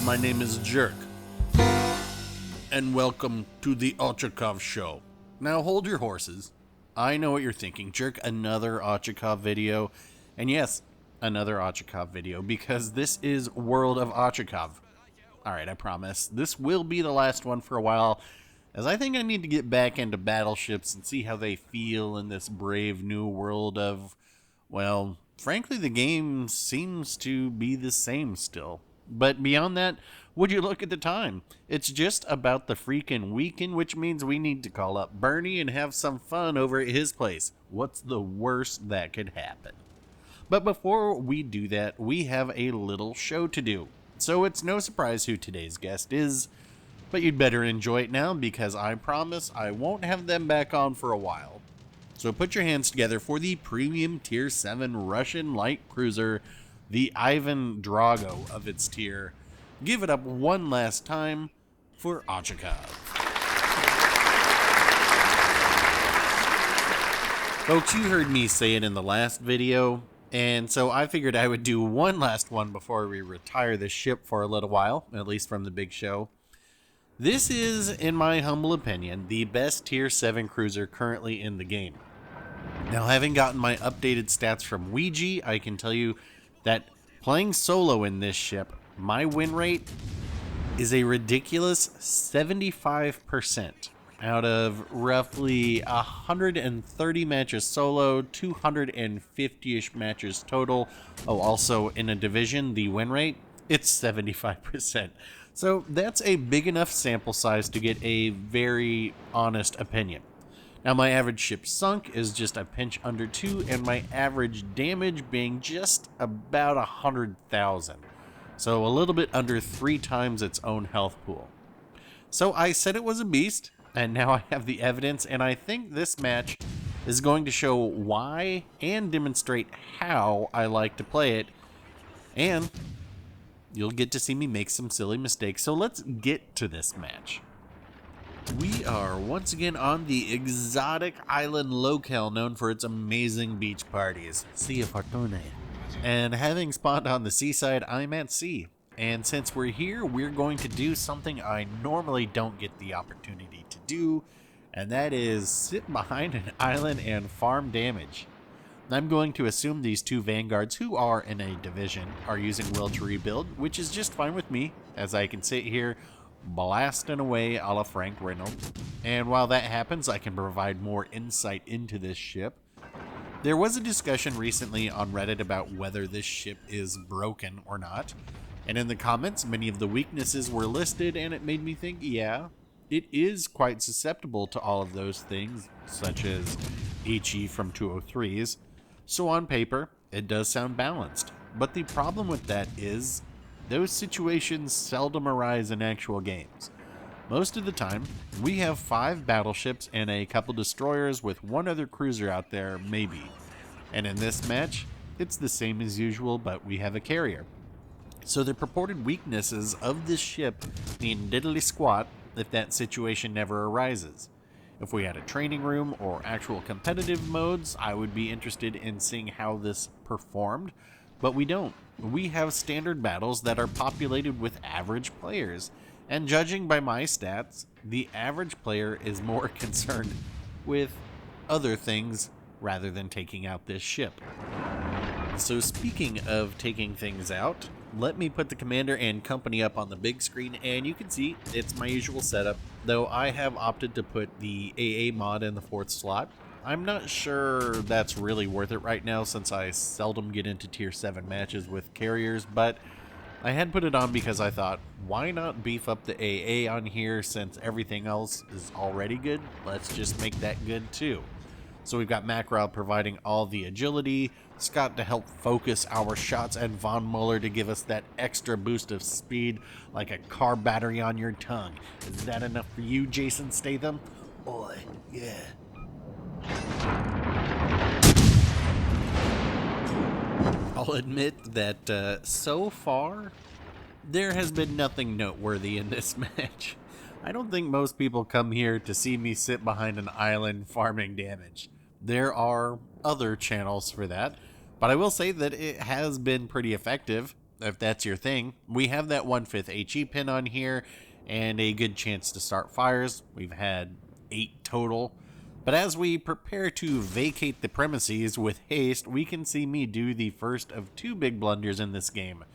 My name is Jerk, and welcome to the Ochakov show. Now hold your horses. I know what you're thinking, Jerk, another Ochakov video. And yes, another Ochakov video, because this is World of Ochakov. Alright, I promise. This will be the last one for a while, as I think I need to get back into battleships and see how they feel in this brave new world of, well, frankly, the game seems to be the same still. But beyond that, would you look at the time? It's just about the freaking weekend, which means we need to call up Bernie and have some fun over at his place. What's the worst that could happen? But before we do that, we have a little show to do. So it's no surprise who today's guest is, but you'd better enjoy it now because I promise I won't have them back on for a while. So put your hands together for the premium tier 7 Russian light cruiser, the Ivan Drago of its tier. Give it up one last time for Ochakov. Folks, you heard me say it in the last video, and so I figured I would do one last one before we retire this ship for a little while, at least from the big show. This is, in my humble opinion, the best tier 7 cruiser currently in the game. Now, having gotten my updated stats from Ouija, I can tell you that playing solo in this ship, my win rate is a ridiculous 75% out of roughly 130 matches solo, 250-ish matches total. Oh, also in a division, the win rate, it's 75%. So that's a big enough sample size to get a very honest opinion. Now, my average ship sunk is just a pinch under 2, and my average damage being just about 100,000. So a little bit under 3 times its own health pool. So I said it was a beast, and now I have the evidence, and I think this match is going to show why and demonstrate how I like to play it. And you'll get to see me make some silly mistakes. So let's get to this match. We are once again on the exotic island locale known for its amazing beach parties, Sea of Fortuna. And having spawned on the seaside, I'm at sea. And since we're here, we're going to do something I normally don't get the opportunity to do, and that is sit behind an island and farm damage. I'm going to assume these two vanguards, who are in a division, are using will to rebuild, which is just fine with me, as I can sit here blasting away a la Frank Reynolds. And while that happens, I can provide more insight into this ship. There was a discussion recently on Reddit about whether this ship is broken or not. And in the comments, many of the weaknesses were listed, and it made me think, yeah, it is quite susceptible to all of those things, such as HE from 203s. So on paper, it does sound balanced. But the problem with that is those situations seldom arise in actual games. Most of the time, we have 5 battleships and a couple destroyers with one other cruiser out there, maybe. And in this match, it's the same as usual, but we have a carrier. So the purported weaknesses of this ship mean diddly squat if that situation never arises. If we had a training room or actual competitive modes, I would be interested in seeing how this performed, but we don't. We have standard battles that are populated with average players, and judging by my stats, the average player is more concerned with other things rather than taking out this ship. So speaking of taking things out, let me put the commander and company up on the big screen, and you can see it's my usual setup, though I have opted to put the AA mod in the 4th slot. I'm not sure that's really worth it right now since I seldom get into tier 7 matches with carriers, but I had put it on because I thought, why not beef up the AA on here since everything else is already good? Let's just make that good too. So we've got Makarov providing all the agility, Scott to help focus our shots, and Von Muller to give us that extra boost of speed like a car battery on your tongue. Is that enough for you, Jason Statham? Boy, yeah. I'll admit that so far, there has been nothing noteworthy in this match. I don't think most people come here to see me sit behind an island farming damage. There are other channels for that, but I will say that it has been pretty effective. if that's your thing. We have that 1/5 HE pin on here and a good chance to start fires. We've had 8 total. But as we prepare to vacate the premises with haste, we can see me do the first of 2 big blunders in this game.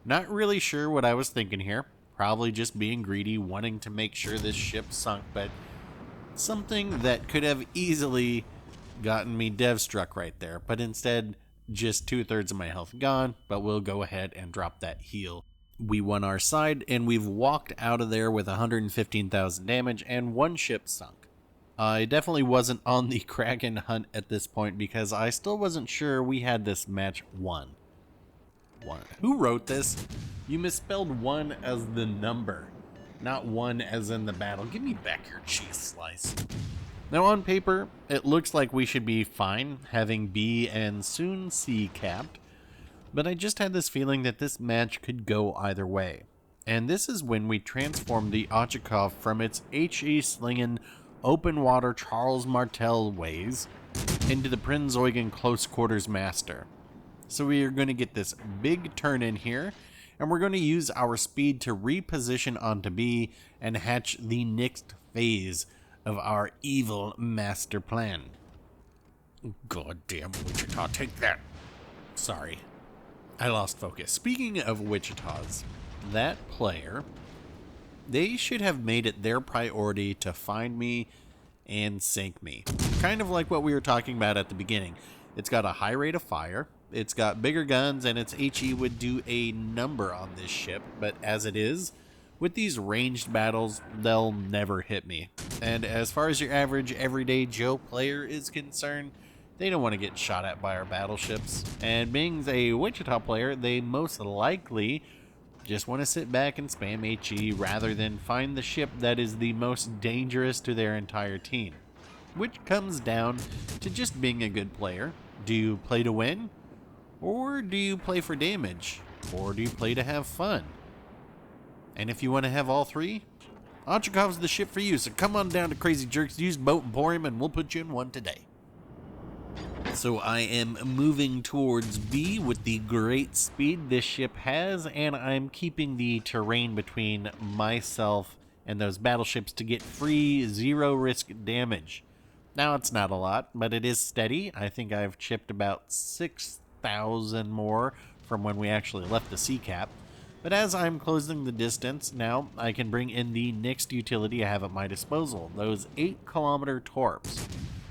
Not really sure what I was thinking here. Probably just being greedy, wanting to make sure this ship sunk, but something that could have easily gotten me dev struck right there. But instead, just 2/3 of my health gone, but we'll go ahead and drop that heal. We won our side, and we've walked out of there with 115,000 damage and 1 ship sunk. I definitely wasn't on the Kraken hunt at this point because I still wasn't sure we had this match won. Who wrote this? You misspelled 1 as the number, not 1 as in the battle. Give me back your cheese slice. Now on paper, it looks like we should be fine, having B and soon C capped, but I just had this feeling that this match could go either way. And this is when we transformed the Ochakov from its HE slinging open water Charles Martel ways into the Prinz Eugen close quarters master. So we are going to get this big turn in here, and we're going to use our speed to reposition onto B and hatch the next phase of our evil master plan. Goddamn Wichita, take that. Sorry, I lost focus. Speaking of Wichitas, that player, they should have made it their priority to find me and sink me. Kind of like what we were talking about at the beginning. It's got a high rate of fire, it's got bigger guns, and its HE would do a number on this ship, but as it is, with these ranged battles, they'll never hit me. And as far as your average everyday Joe player is concerned, they don't want to get shot at by our battleships. And being a Wichita player, they most likely just want to sit back and spam HE rather than find the ship that is the most dangerous to their entire team. Which comes down to just being a good player. Do you play to win? Or do you play for damage? Or do you play to have fun? And if you want to have all 3, Ochakov's the ship for you, so come on down to Crazy Jerks, use Boat Emporium, and we'll put you in one today. So I am moving towards B with the great speed this ship has, and I'm keeping the terrain between myself and those battleships to get free, 0 risk damage. Now it's not a lot, but it is steady. I think I've chipped about 6,000 more from when we actually left the sea cap. But as I'm closing the distance, now I can bring in the next utility I have at my disposal, those 8-kilometer torps.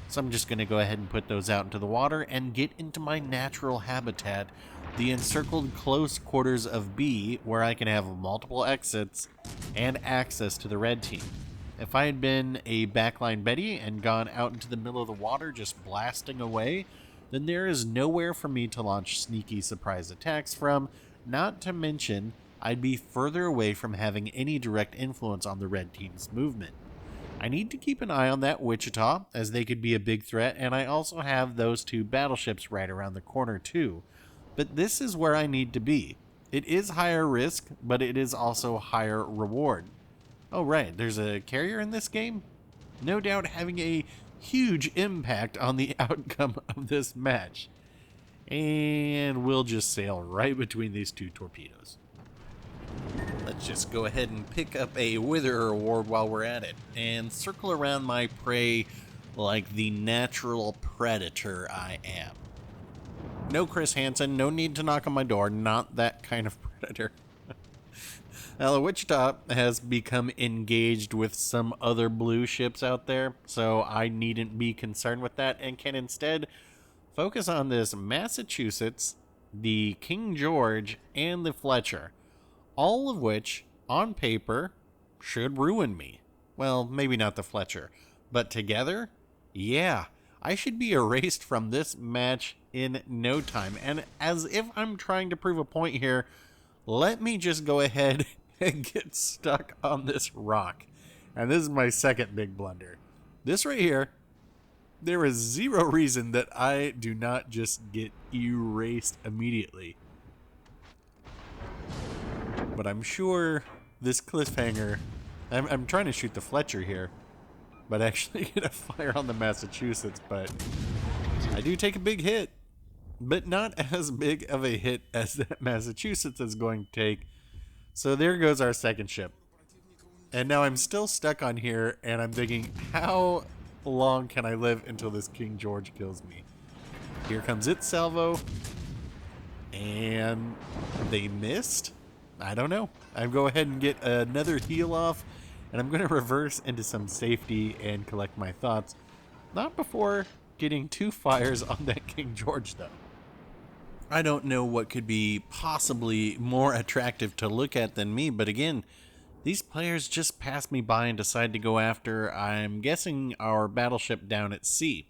So I'm just going to go ahead and put those out into the water and get into my natural habitat, the encircled close quarters of B, where I can have multiple exits and access to the red team. If I had been a backline Betty and gone out into the middle of the water just blasting away, then there is nowhere for me to launch sneaky surprise attacks from, not to mention I'd be further away from having any direct influence on the red team's movement. I need to keep an eye on that Wichita, as they could be a big threat, and I also have those 2 battleships right around the corner too. But this is where I need to be. It is higher risk, but it is also higher reward. Oh right, there's a carrier in this game? No doubt having a huge impact on the outcome of this match. And we'll just sail right between these 2 torpedoes. Let's just go ahead and pick up a Wither Award while we're at it, and circle around my prey like the natural predator I am. No Chris Hansen, no need to knock on my door, not that kind of predator. Now, the Wichita has become engaged with some other blue ships out there, so I needn't be concerned with that, and can instead focus on this Massachusetts, the King George, and the Fletcher. All of which, on paper, should ruin me. Well, maybe not the Fletcher, but together, yeah, I should be erased from this match in no time. And as if I'm trying to prove a point here, let me just go ahead and get stuck on this rock. And this is my second big blunder. This right here, there is 0 reason that I do not just get erased immediately. But I'm sure this cliffhanger, I'm trying to shoot the Fletcher here, but actually gonna fire on the Massachusetts, but I do take a big hit. but not as big of a hit as that Massachusetts is going to take. So there goes our second ship. And now I'm still stuck on here, and I'm thinking, how long can I live until this King George kills me? Here comes its salvo. And they missed? I don't know. I'll go ahead and get another heal off, and I'm going to reverse into some safety and collect my thoughts. Not before getting 2 fires on that King George, though. I don't know what could be possibly more attractive to look at than me, but again, these players just passed me by and decide to go after, I'm guessing, our battleship down at sea.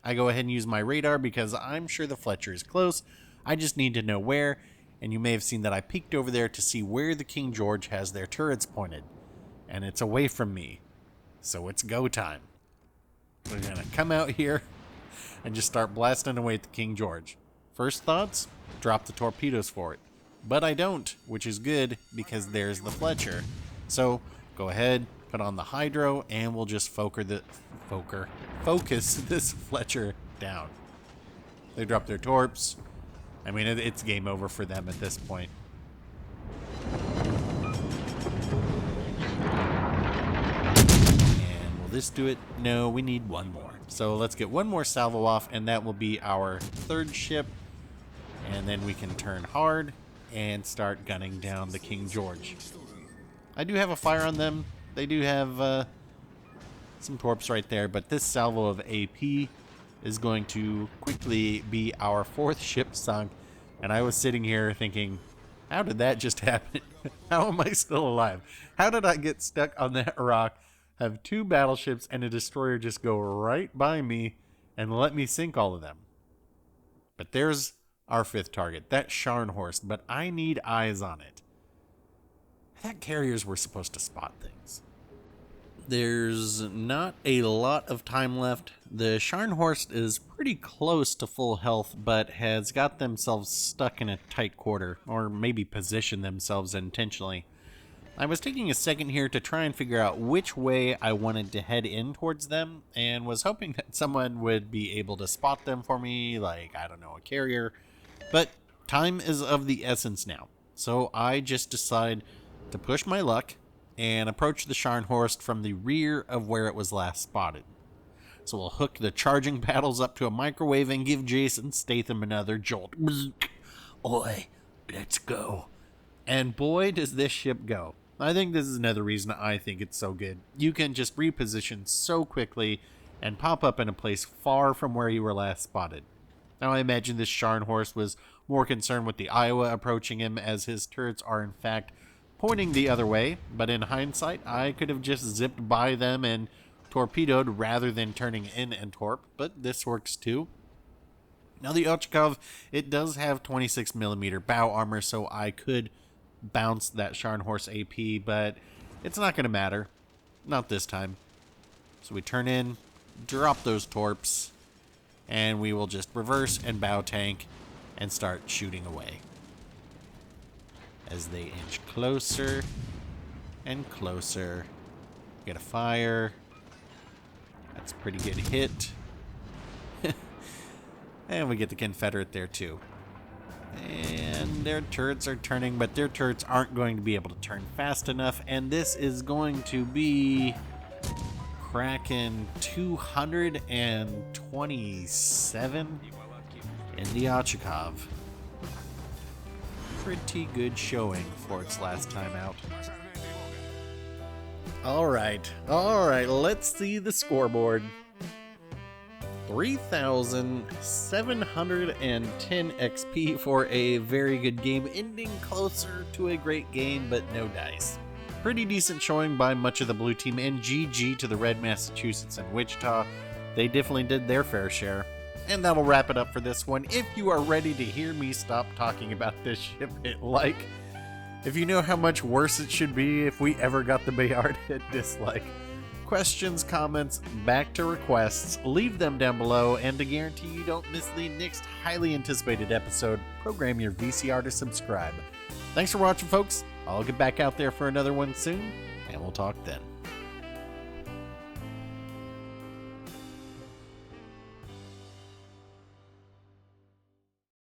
I go ahead and use my radar because I'm sure the Fletcher is close. I just need to know where, and you may have seen that I peeked over there to see where the King George has their turrets pointed. And it's away from me, so it's go time. We're going to come out here and just start blasting away at the King George. First thoughts, drop the torpedoes for it. But I don't, which is good because there's the Fletcher. So go ahead, put on the hydro, and we'll just focus this Fletcher down. They drop their torps. I mean, it's game over for them at this point. And will this do it? No, we need one more. So let's get one more salvo off, and that will be our third ship. And then we can turn hard and start gunning down the King George. I do have a fire on them. They do have some torps right there, but this salvo of AP is going to quickly be our 4th ship sunk. And I was sitting here thinking, how did that just happen? How am I still alive? How did I get stuck on that rock, have 2 battleships and a destroyer just go right by me and let me sink all of them? But there's our 5th target, that Scharnhorst, but I need eyes on it. I thought carriers were supposed to spot things. There's not a lot of time left. The Scharnhorst is pretty close to full health, but has got themselves stuck in a tight quarter, or maybe positioned themselves intentionally. I was taking a second here to try and figure out which way I wanted to head in towards them, and was hoping that someone would be able to spot them for me, like, I don't know, a carrier. But time is of the essence now, so I just decide to push my luck and approach the Scharnhorst from the rear of where it was last spotted. So we'll hook the charging paddles up to a microwave and give Jason Statham another jolt. Oi, let's go. And boy, does this ship go. I think this is another reason I think it's so good. You can just reposition so quickly and pop up in a place far from where you were last spotted. Now I imagine this Scharnhorst was more concerned with the Iowa approaching him, as his turrets are in fact pointing the other way, but in hindsight, I could have just zipped by them and torpedoed rather than turning in and torp, but this works too. Now the Ochakov, it does have 26mm bow armor, so I could bounce that Scharnhorst AP, but it's not going to matter. Not this time. So we turn in, drop those torps, and we will just reverse and bow tank and start shooting away. As they inch closer and closer. Get a fire. That's a pretty good hit. And we get the Confederate there too. And their turrets are turning, but their turrets aren't going to be able to turn fast enough. And this is going to be Kraken 227 in the Ochakov. Pretty good showing for its last time out. Alright, let's see the scoreboard. 3,710 XP for a very good game, ending closer to a great game, but no dice. Pretty decent showing by much of the blue team, and GG to the red Massachusetts and Wichita. They definitely did their fair share. And that'll wrap it up for this one. If you are ready to hear me stop talking about this ship, hit like. If you know how much worse it should be if we ever got the Bayard, hit dislike. Questions, comments, back to requests, leave them down below, and to guarantee you don't miss the next highly anticipated episode, program your VCR to subscribe. Thanks for watching, folks. I'll get back out there for another one soon, and we'll talk then.